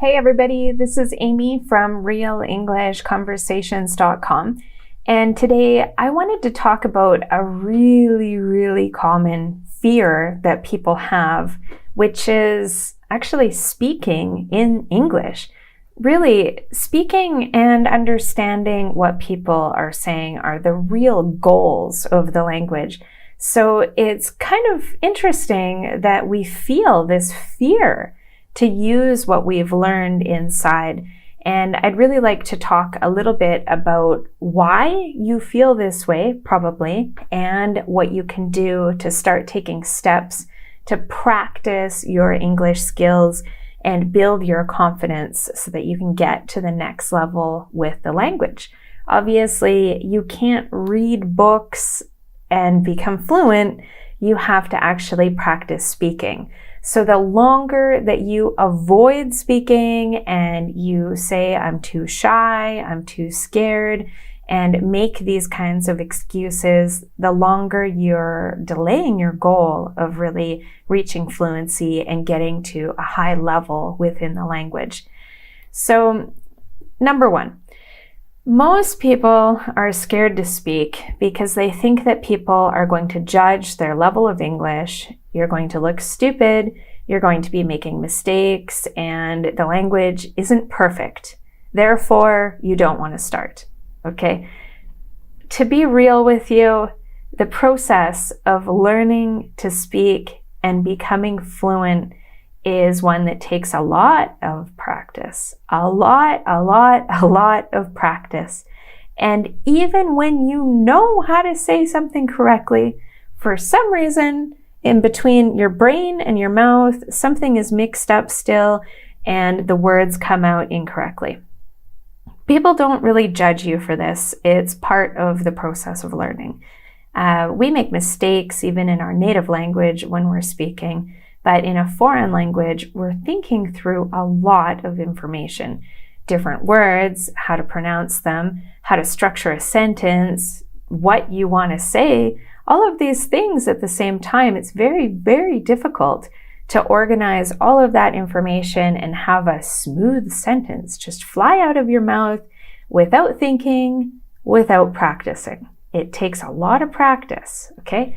Hey everybody, this is Amy from RealEnglishConversations.com, and today I wanted to talk about a really common fear that people have, which is actually speaking in English. Really, speaking and understanding what people are saying are the real goals of the language. So it's kind of interesting that we feel this fear to use what we've learned inside. And I'd really like to talk a little bit about why you feel this way, probably, and what you can do to start taking steps to practice your English skills and build your confidence so that you can get to the next level with the language. Obviously, you can't read books and become fluent. You have to actually practice speaking. So the longer that you avoid speaking and you say, I'm too shy, I'm too scared, and make these kinds of excuses, the longer you're delaying your goal of really reaching fluency and getting to a high level within the language. So, number one, most people are scared to speak because they think that people are going to judge their level of English. You're going to look stupid, you're going to be making mistakes, and the language isn't perfect. Therefore, you don't want to start, okay? To be real with you, the process of learning to speak and becoming fluent is one that takes a lot of practice. A lot of practice. And even when you know how to say something correctly, for some reason, in between your brain and your mouth, something is mixed up still and the words come out incorrectly. People don't really judge you for this. It's part of the process of learning. We make mistakes even in our native language when we're speaking, but in a foreign language, we're thinking through a lot of information. Different words, how to pronounce them, how to structure a sentence, what you want to say, all of these things at the same time. It's very difficult to organize all of that information and have a smooth sentence just fly out of your mouth without thinking, without practicing. It takes a lot of practice, okay?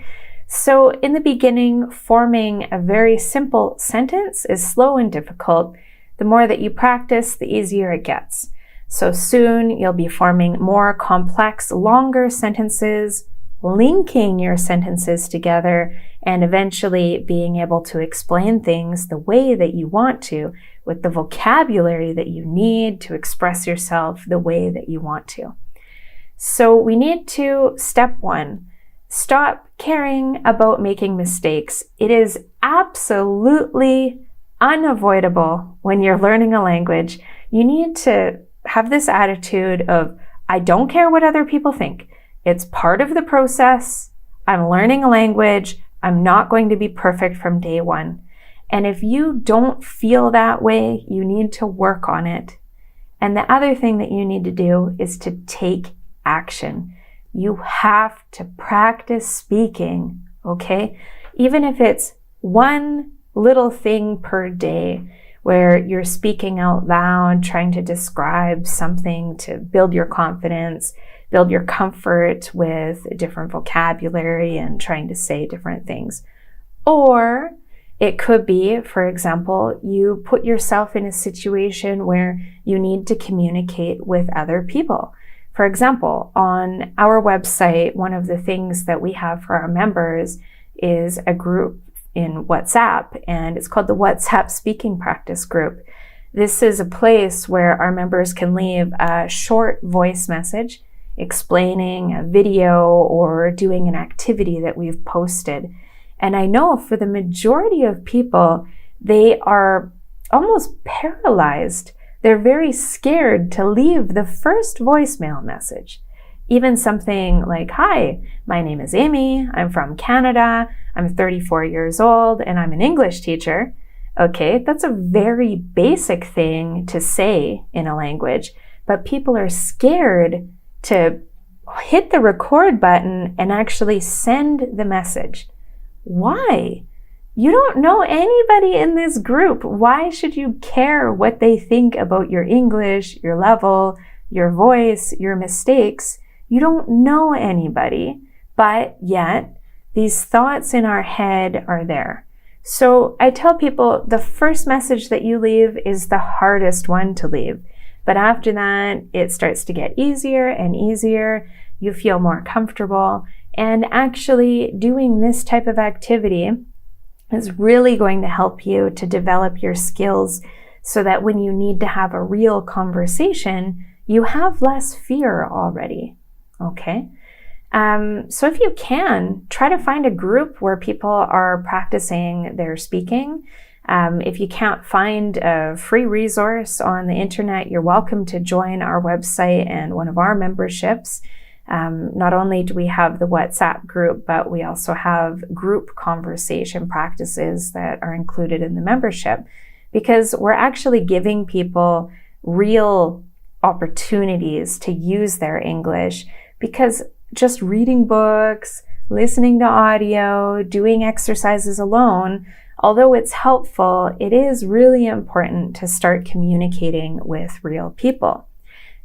So in the beginning, forming a very simple sentence is slow and difficult. The more that you practice, the easier it gets. So soon you'll be forming more complex, longer sentences, linking your sentences together, and eventually being able to explain things the way that you want to, with the vocabulary that you need to express yourself the way that you want to. So we need to, step one, stop caring about making mistakes. It is absolutely unavoidable when you're learning a language. You need to have this attitude of, I don't care what other people think. It's part of the process. I'm learning a language. I'm not going to be perfect from day one. And if you don't feel that way, you need to work on it. And the other thing that you need to do is to take action. You have to practice speaking, okay? Even if it's one little thing per day where you're speaking out loud, trying to describe something to build your confidence, build your comfort with different vocabulary and trying to say different things. Or it could be, for example, you put yourself in a situation where you need to communicate with other people. For example, on our website, one of the things that we have for our members is a group in WhatsApp, and it's called the WhatsApp Speaking Practice Group. This is a place where our members can leave a short voice message explaining a video or doing an activity that we've posted. And I know for the majority of people, they are almost paralyzed. They're very scared to leave the first voicemail message. Even something like, hi, my name is Amy, I'm from Canada, I'm 34 years old, and I'm an English teacher. Okay, that's a very basic thing to say in a language, but people are scared to hit the record button and actually send the message. Why? You don't know anybody in this group. Why should you care what they think about your English, your level, your voice, your mistakes? You don't know anybody, but yet these thoughts in our head are there. So I tell people the first message that you leave is the hardest one to leave. But after that, it starts to get easier and easier. You feel more comfortable. And actually doing this type of activity is really going to help you to develop your skills so that when you need to have a real conversation, you have less fear already. Okay? So if you can, try to find a group where people are practicing their speaking. If you can't find a free resource on the internet, you're welcome to join our website and one of our memberships. Not only do we have the WhatsApp group, but we also have group conversation practices that are included in the membership, because we're actually giving people real opportunities to use their English, because just reading books, listening to audio, doing exercises alone, although it's helpful, it is really important to start communicating with real people.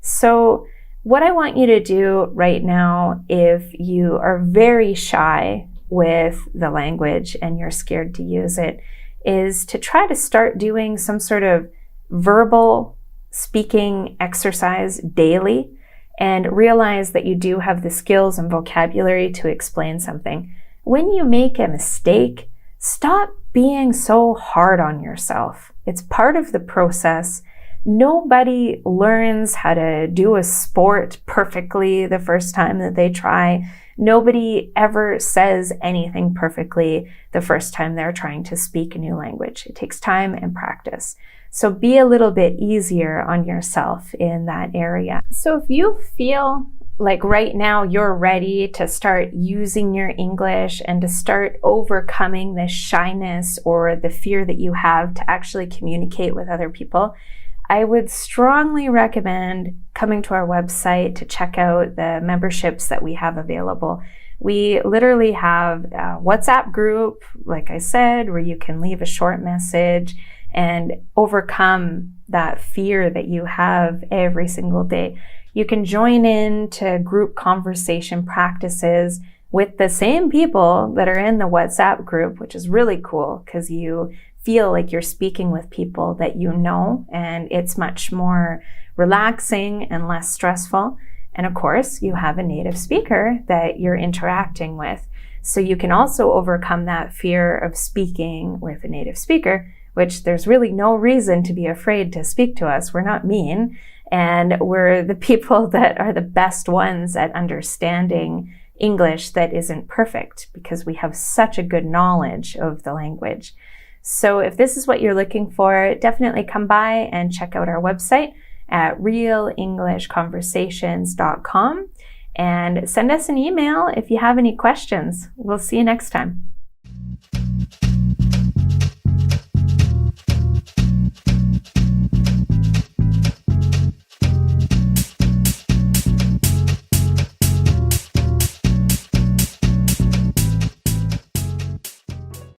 So what I want you to do right now, if you are very shy with the language and you're scared to use it, is to try to start doing some sort of verbal speaking exercise daily and realize that you do have the skills and vocabulary to explain something. When you make a mistake, stop being so hard on yourself. It's part of the process. Nobody learns how to do a sport perfectly the first time that they try. Nobody ever says anything perfectly the first time they're trying to speak a new language. It takes time and practice. So be a little bit easier on yourself in that area. So if you feel like right now you're ready to start using your English and to start overcoming the shyness or the fear that you have to actually communicate with other people, I would strongly recommend coming to our website to check out the memberships that we have available. We literally have a WhatsApp group, like I said, where you can leave a short message and overcome that fear that you have every single day. You can join in to group conversation practices with the same people that are in the WhatsApp group, which is really cool because you feel like you're speaking with people that you know, and it's much more relaxing and less stressful. And of course, you have a native speaker that you're interacting with. So you can also overcome that fear of speaking with a native speaker, which there's really no reason to be afraid to speak to us. We're not mean, and we're the people that are the best ones at understanding English that isn't perfect because we have such a good knowledge of the language. So if this is what you're looking for, definitely come by and check out our website at realenglishconversations.com and send us an email if you have any questions. We'll see you next time.